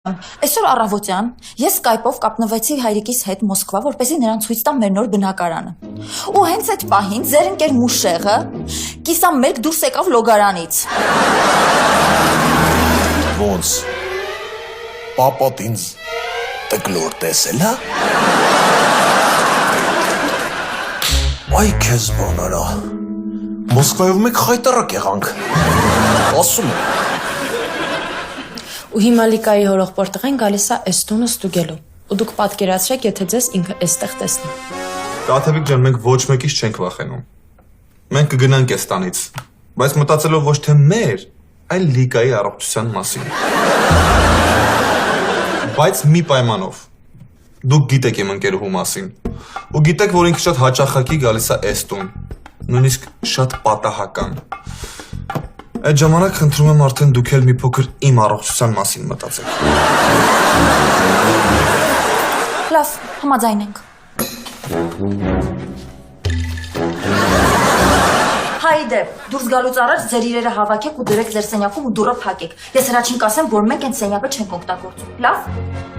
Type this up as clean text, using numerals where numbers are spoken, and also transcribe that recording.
Այսօր առավոտյան ես Skype-ով կապնվեցի հայրիկիս հետ Մոսկվա, որպեսզի նրան ցույց տամ մեր նոր բնակարանը։ Ու հենց այդ պահին ձեր ընկեր Մուշեղը կիսամերկ դուրս եկավ լոգարանից։ Ոնց։ Պապատ ինձ տկլոր տեսել է։ Այ քեզ բանարա։ Մոսկվայով մեկ խայտարակ եղանք։ Ասում եմ։ Ու հիմա Լիկայի հորեղբոր տղեն գալիս է այս տունը ստուգելու։ Ու դուք պատկերացրեք, եթե ձեզ ինքը այստեղ տեսնի։ Կաթևիկ ջան, մենք ոչ մեկից չենք վախենում։ Մենք կգնանք այս տանից, բայց մտածելով ոչ թե մեր, այլ Լիկայի առողջության մասին։ Բայց մի պայմանով։ Դուք գիտեք իմ ընկերուհու մասին։ Ու գիտեք, որ ինքը շատ հաճախակի գալիս է այս տուն։ Նույնիսկ շատ պատահական։ Այդ ժամանակ խնդրում եմ արդեն դուք էլ մի փոքր իմ առողջության մասին մտածեք։ Լավ, համաձայնենք։ Հայդե, դուրս գալուց առաջ ձեր իրերը հավաքեք ու դրեք ձեր սենյակում ու դուռը փակեք։ Ես հրաչին կասեմ, որ մենք այդ սենյակը չենք օգտագործում։ Լավ։